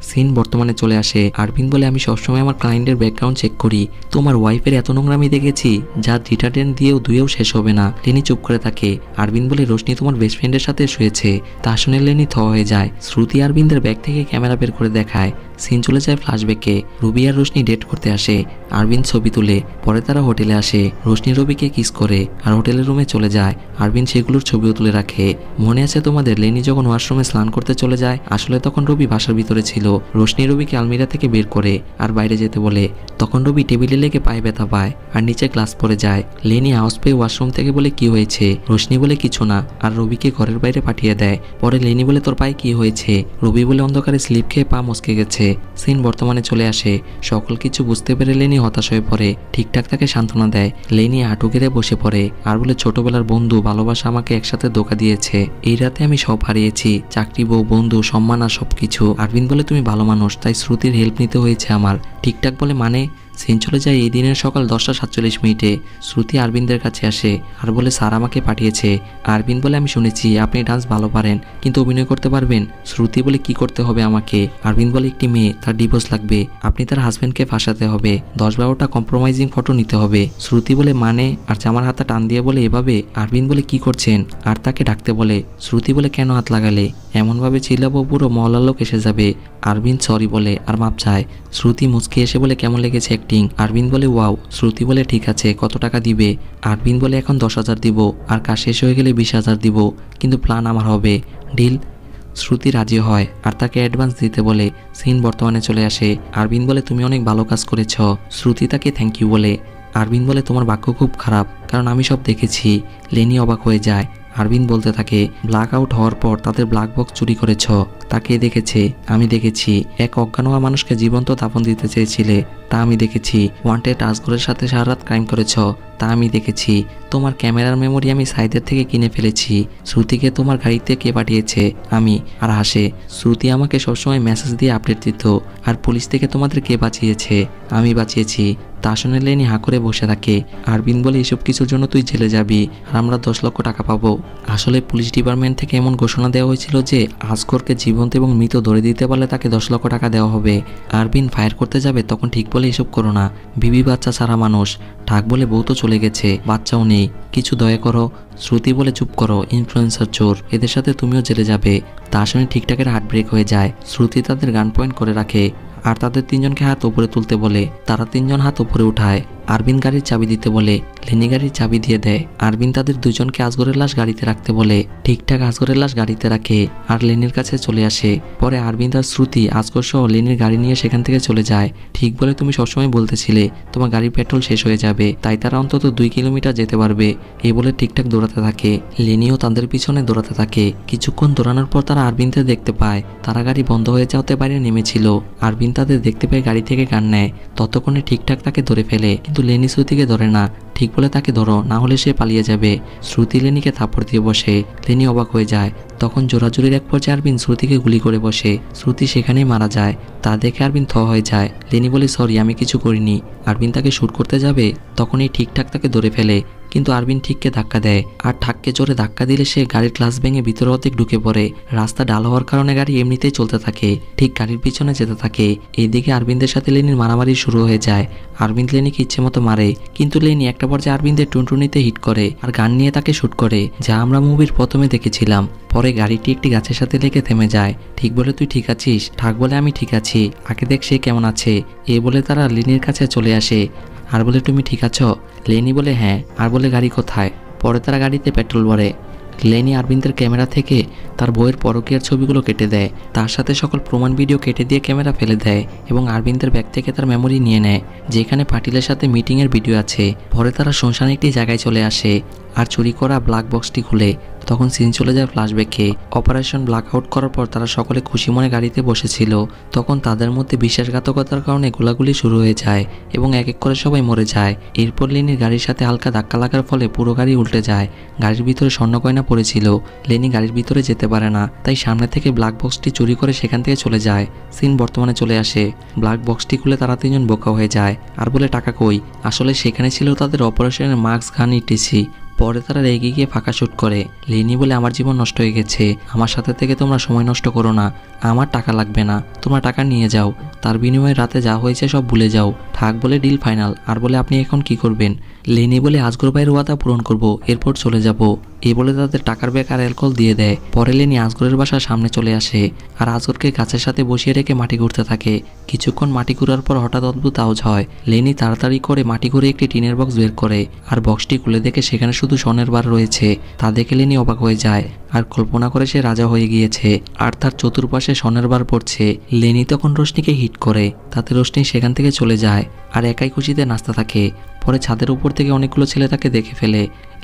সিন বর্তমানে চলে আসে। আরবিন বলে আমি সবসময় আমার ক্লায়েন্টের ব্যাকগ্রাউন্ড চেক করি, তোমার ওয়াইফের এত নোংরামি দেখেছি যা ডিটারজেন্ট দিয়েও ধুয়েও শেষ হবে না। লেনি চুপ করে থাকে। আরবিন বলে রোশনি তোমার বেস্ট ফ্রেন্ডের সাথে শুয়েছে। তা শুনে লেনি থ হয়ে যায়। শ্রুতি আরবিনদের ব্যাগ থেকে ক্যামেরা বের করে দেখায়। সিন চলে যায় ফ্ল্যাশব্যাকে। রুবি আর রোশনি ডেট করতে আসে। আরবিন ছবি তুলে। পরে তারা হোটেলে আসে। রোশনি রবিকে কিস করে আর হোটেলের রুমে চলে যায়। আরবিন সেগুলোর ছবিও তুলে রাখে। মনে আছে তোমাদের লেনি যখন ওয়াশরুমে স্নান করতে চলে যায়, আসলে তখন রবি বাসার ভিতরে ছিল। রোশনি রবিকে আলমিরা থেকে বের করে আর বাইরে যেতে বলে। তখন রবি টেবিলে লেগে পায়ে ব্যথা পায় আর নিচে গ্লাস পড়ে যায়। লেনি আওয়াজ পেয়ে ওয়াশরুম থেকে বলে কি হয়েছে? রোশনি বলে কিছু না আর রবিকে ঘরের বাইরে পাঠিয়ে দেয়। পরে লেনি বলে তোর পায়ে কি হয়েছে? রবি বলে অন্ধকারে স্লিপ খেয়ে পা মচকে গেছে। সিন বর্তমানে চলে আসে। সকল কিছু বুঝতে পেরে লেনি হতাশ হয়ে পড়ে। ঠিকঠাক তাকে সান্ত্বনা দেয়। লেনি হাঁটু গেড়ে বসে পড়ে আর বলে ছোটবেলার বন্ধু ভালোবাসা আমাকে একসাথে ধোঁকা দিয়েছে। এই রাতে আমি সব হারিয়েছি, চাকরি, বউ, বন্ধু, সম্মান আর সবকিছু। আরবিন বলে তুমি ভালো মানুষ, তাই শ্রুতির হেল্প নিতে হয়েছে আমার। ঠিকঠাক বলে মানে? সিন চলে যায় এই দিনের সকাল 10:47 শ্রুতি আরবিনদের কাছে আসে আর বলে স্যার আমাকে পাঠিয়েছে। আরবিন বলে আমি শুনেছি আপনি ডান্স ভালো পারেন, কিন্তু অভিনয় করতে পারবেন? শ্রুতি বলে কি করতে হবে আমাকে? আরবিন বলে একটি মেয়ে, তার ডিভোর্স লাগবে, আপনি তার হাজব্যান্ডকে ফাঁসাতে হবে, 10-12টা কম্প্রোমাইজিং ফটো নিতে হবে। শ্রুতি বলে মানে? আর জামার হাতটা টান দিয়ে বলে এভাবে। আরবিন বলে কি করছেন? আর তাকে ডাকতে বলে। শ্রুতি বলে কেন হাত লাগালে? এমনভাবে চিল্লাবো পুরো মহল্লার লোক এসে যাবে। আরবিন সরি বলে আর মাপ চায়। শ্রুতি মুচকি এসে বলে কেমন লেগেছে অ্যাক্টিং? আরবিন বলে ওয়াও। শ্রুতি বলে ঠিক আছে, কত টাকা দিবে? আরবিন বলে এখন 10,000 দিব, আর কাজ শেষ হয়ে গেলে 20,000 দিব, কিন্তু প্ল্যান আমার হবে, ডিল? শ্রুতি রাজি হয় আর তাকে অ্যাডভান্স দিতে বলে। সিন বর্তমানে চলে আসে। আরবিন বলে তুমি অনেক ভালো কাজ করেছ। শ্রুতি তাকে থ্যাংক ইউ বলে। আরবিন বলে তোমার ভাগ্য খুব খারাপ, কারণ আমি সব দেখেছি। লেনি অবাক হয়ে যায়। আরবিন বলতে থাকে ব্ল্যাক আউট হওয়ার পর তাদের ব্ল্যাক বক্স চুরি করেছ, তাকে দেখেছে, আমি দেখেছি। এক অজ্ঞান হওয়া মানুষকে জীবন্ত দাফন দিতে চেয়েছিলে, তা আমি দেখেছি। ওয়ান্টেড আজগরের সাথে সারা রাত ক্রাইম করেছ, তা আমি দেখেছি। তোমার ক্যামেরার মেমোরি আমি সাইদের থেকে কিনে ফেলেছি। শ্রুতিকে তোমার গাড়িতে কে পাঠিয়েছে? আমি। আর হাসে। শ্রুতি আমাকে সবসময় মেসেজ দিয়ে আপডেট দিত। আর পুলিশ থেকে তোমাদের কে বাঁচিয়েছে? আমি বাঁচিয়েছি। তা শুনে লেনি হাঁ করে বসে থাকে। আরবিন বলে এসব কিছুর জন্য তুই জেলে যাবি আর আমরা 10 লক্ষ টাকা পাবো। আসলে পুলিশ ডিপার্টমেন্ট থেকে এমন ঘোষণা দেওয়া হয়েছিল যে আজগরকে জীবন্ত এবং মৃত ধরে দিতে পারলে তাকে 10 লক্ষ টাকা দেওয়া হবে। আরবিন ফায়ার করতে যাবে তখন ঠিক বলে এসব করো না, বিবি বাচ্চা ছাড়া মানুষ। ঠাক বলে বউ তো চলে গেছে, বাচ্চাও নেই, কিছু দয়া করো। শ্রুতি বলে চুপ করো, ইনফ্লুয়েন্সার চোর, এদের সাথে তুমিও জেলে যাবে। তা শুনে ঠিকঠাকের হার্ট ব্রেক হয়ে যায়। শ্রুতি তাদের গান পয়েন্ট করে রাখে আর তাদের 3 জনকে হাত উপরে তুলতে বলে। তারা 3 জন হাত উপরে উঠায়। আরবিন গাড়ির চাবি দিতে বলে, লেনি গাড়ির চাবি দিয়ে দেয়। আরবিন তাদের 2 জনকে আজগরের লাশ গাড়িতে রাখতে বলে। ঠিকঠাক আজগরের লাশ গাড়িতে রাখে আর লেনির কাছে চলে আসে। পরে আরবিন তার শ্রুতি আজগর সহ লেনির গাড়ি নিয়ে সেখান থেকে চলে যায়। ঠিক বলে তুমি সবসময় বলতেছিলে তোমার গাড়ির পেট্রোল শেষ হয়ে যাবে, তাই তারা অন্তত 2 কিলোমিটার যেতে পারবে, এই বলে ঠিকঠাক দৌড়াতে থাকে। লেনিও তাদের পিছনে দৌড়াতে থাকে। কিছুক্ষণ দৌড়ানোর পর তারা আরবিনদের দেখতে পায়। তারা গাড়ি বন্ধ হয়ে যাওয়াতে বাইরে নেমেছিল। আরবিন তাদের দেখতে পেয়ে গাড়ি থেকে গান নেয়। ততক্ষণে ঠিকঠাক তাকে ধরে ফেলে, কিন্তু লেনি শ্রুতিকে ধরে না। ঠিক বলে তাকে ধরো, না হলে সে পালিয়ে যাবে। শ্রুতি লেনিকে থাপ্পড় দিয়ে বসে। লেনি অবাক হয়ে যায়। তখন জোরাজুরির এক পর্যায়ে আরবিন শ্রুতিকে গুলি করে বসে। শ্রুতি সেখানেই মারা যায়। তা দেখে আরবিন থ হয়ে যায়। লেনি বলে সরি, আমি কিছু করিনি। আরবিন তাকে শুট করতে যাবে তখনই ঠিকঠাক তাকে ধরে ফেলে, কিন্তু আরবিন ঠিককে ধাক্কা দেয়। আর ঠাককে জোরে ধাক্কা দিলে সে গাড়ির গ্লাস ভেঙে ভিতরে অর্ধেক ঢুকে পড়ে। রাস্তা ডাল হওয়ার কারণে গাড়ি এমনিতেই চলতে থাকে। ঠিক গাড়ির পিছনে যেতে থাকে। এইদিকে আরবিনদের সাথে লেনির মারামারি শুরু হয়ে যায়। আরবিন লেনিকে ইচ্ছে মতো মারে, কিন্তু লেনি একটা পর্যায়ে আরবিনদের টুনটুনিতে হিট করে আর গান নিয়ে তাকে শুট করে, যা আমরা মুভির প্রথমে দেখেছিলাম। পরে গাড়িটি একটি গাছের সাথে লেগে থেমে যায়। ঠিক বলে তুই ঠিক আছিস? ঠাক বলে আমি ঠিক আছি, আগে দেখ সে কেমন আছে। এই বলে তারা লেনির কাছে চলে আসে আর বলে তুমি ঠিক আছো? লেনি বলে হ্যাঁ। আর বলে গাড়ি কোথায়? পরে তারা গাড়িতে পেট্রোল ভরে। লেনি আরবিনদের ক্যামেরা থেকে তার বইয়ের পরকীয়ার ছবিগুলো কেটে দেয়। তার সাথে সকল প্রমাণ ভিডিও কেটে দিয়ে ক্যামেরা ফেলে দেয় এবং আরবিনদের ব্যাগ থেকে তার মেমোরি নিয়ে নেয়, যেখানে পাটিলের সাথে মিটিংয়ের ভিডিও আছে। পরে তারা শুনশান একটি জায়গায় চলে আসে আর চুরি করা ব্ল্যাক বক্সটি খুলে। তখন সিন চলে যায় ফ্ল্যাশব্যাকে। অপারেশন ব্ল্যাক আউট করার পর তারা সকলে খুশি মনে গাড়িতে বসেছিল। তখন তাদের মধ্যে বিশ্বাসঘাতকতার কারণে গোলাগুলি শুরু হয়ে যায় এবং এক এক করে সবাই মরে যায়। এরপর লেনির গাড়ির সাথে হালকা ধাক্কা লাগার ফলে পুরো গাড়ি উল্টে যায়। গাড়ির ভিতরে স্বর্ণ গয়না পড়েছিল। লেনি গাড়ির ভিতরে যেতে পারে না, তাই সামনে থেকে ব্ল্যাক বক্সটি চুরি করে সেখান থেকে চলে যায়। সিন বর্তমানে চলে আসে। ব্ল্যাক বক্সটি খুলে তারা 3 জন বোকা হয়ে যায় আর বলে টাকা কই? আসলে সেখানে ছিল তাদের অপারেশনের মাস্ক, গান ইটিসি। পরে তারা রেগে গিয়ে ফাঁকা শুট করে। লেনি বলে আমার জীবন নষ্ট হয়ে গেছে, আমার সাথে থেকে তোমরা সময় নষ্ট করো না, আমার টাকা লাগবে না, তোমরা টাকা নিয়ে যাও, তার বিনিময়ে রাতে যা হয়েছে সব ভুলে যাও। ঠাক বলে ডিল ফাইনাল। আর বলে আপনি এখন কি করবেন? লেনি বলে আজগর ভাইয়ের ওয়াদা পূরণ করব, এরপর চলে যাব। এই বলে তাদের টাকার ব্যাগ আর অ্যালকোহল দিয়ে দেয়। পরে লেনি আজগরের বাসার সামনে চলে আসে আর আজগরকে গাছের সাথে বসিয়ে রেখে মাটি ঘুরতে থাকে। কিছুক্ষণ মাটি ঘুরার পর হঠাৎ অদ্ভুত আওয়াজ হয়। লেনি তাড়াতাড়ি করে মাটি ঘুরে একটি টিনের বক্স বের করে আর বক্সটি খুলে দেখে সেখানে শুধু স্বর্ণের বার রয়েছে। তা দেখে লেনি অবাক হয়ে যায় আর কল্পনা করে সে রাজা হয়ে গিয়েছে আর তার চতুর্পাশে স্বর্ণের বার পড়ছে। লেনি তখন রোশনিকে হিট করে, তাতে রোশনি সেখান থেকে চলে যায় আর একাই খুশিতে নাচতে থাকে। পরে ছাদের উপর থেকে অনেকগুলো ছেলে তাকে দেখে ফেলে।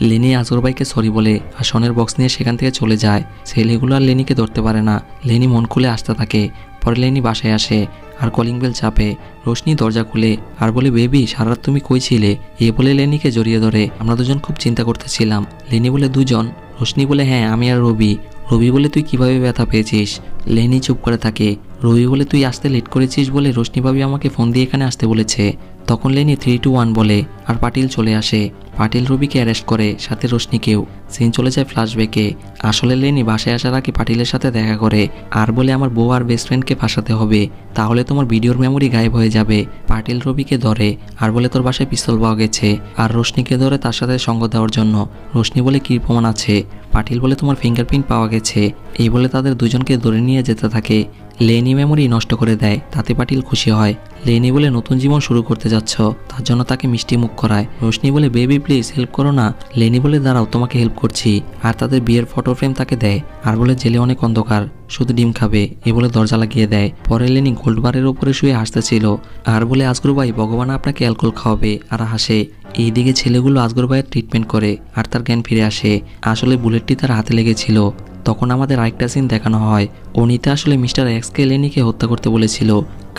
লেনি আজগর ভাইকে সরি বলে আর স্বর্ণের বক্স নিয়ে সেখান থেকে চলে যায়। ছেলেগুলো আর লেনিকে ধরতে পারে না। লেনি মন খুলে আসতে থাকে। পরে লেনি বাসায় আসে আর কলিং বেল চাপে। রোশনি দরজা খুলে আর বলে বেবি সারা রাত তুমি কই ছিলে? এ বলে লেনিকে জড়িয়ে ধরে। আমরা 2 জন খুব চিন্তা করতেছিলাম। লেনি বলে 2 জন? রোশনি বলে হ্যাঁ, আমি আর রবি। রবি বলে তুই কিভাবে ব্যথা পেয়েছিস? লেনি চুপ করে থাকে। রবি বলে তুই আসতে লেট করেছিস বলে রোশনি ভাবি আমাকে ফোন দিয়ে এখানে আসতে বলেছে। তখন লেনি 3, 2, 1 বলে আর পাটিল চলে আসে। পাটিল রবিকে অ্যারেস্ট করে, সাথে রোশনিকেও। সিন চলে যায় ফ্ল্যাশব্যাকে। আসলে লেনি বাসায় আসার আগে পাটিলের সাথে দেখা করে আর বলে আমার বউ আর বেস্ট ফ্রেন্ডকে ফাঁসাতে হবে, তাহলে তোমার ভিডিওর মেমোরি গায়েব হয়ে যাবে। পাটিল রবিকে ধরে আর বলে তোর বাসায় পিস্তল পাওয়া গেছে, আর রোশনিকে ধরে তার সাথে সঙ্গ দেওয়ার জন্য। রোশনি বলে কি প্রমাণ আছে? পাটিল বলে তোমার ফিঙ্গারপ্রিন্ট পাওয়া গেছে। এই বলে তাদের 2 জনকে ধরে নিয়ে যেতে থাকে। লেনি মেমোরি নষ্ট করে দেয়, তাতে পাটিল খুশি হয়। লেনি বলে নতুন জীবন শুরু করতে যাচ্ছ, তার জন্য তাকে মিষ্টি মুখ করায়। রোশনি বলে বেবি প্লিজ হেল্প করো না। লেনি বলে দাঁড়াও, তোমাকে হেল্প করছি। আর তাদের বিয়ের ফটো ফ্রেম তাকে দেয় আর বলে জেলে অনেক অন্ধকার, শুধু ডিম খাবে, এ বলে দরজা লাগিয়ে দেয়। পরে লেনি গোল্ড বারের উপরে শুয়ে হাসতেছিল আর বলে আজগর ভাই ভগবান আপনাকে অ্যালকোহল খাওয়াবে, আর হাসে। এইদিকে ছেলেগুলো আজগর ভাইয়ের ট্রিটমেন্ট করে আর তার জ্ঞান ফিরে আসে। আসলে বুলেটটি তার হাতে লেগেছিল। তখন আমাদের আরেকটা সিন দেখানো হয় অনিতা আসলে মিস্টার এক্সকে লেনিকে হত্যা করতে বলেছিল,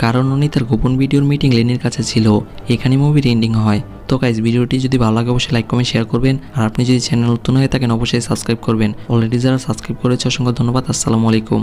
কারণ অনিতার গোপন ভিডিওর মিটিং লেনির কাছে ছিল। এখানে মুভির এন্ডিং হয়। তো গাইস, ভিডিওটি যদি ভালো লাগে অবশ্যই লাইক কমেন্ট শেয়ার করবেন, আর আপনি যদি চ্যানেল নতুন হয়ে থাকেন অবশ্যই সাবস্ক্রাইব করবেন। অলরেডি যারা সাবস্ক্রাইব করেছে অসংখ্য ধন্যবাদ। আসসালামু আলাইকুম।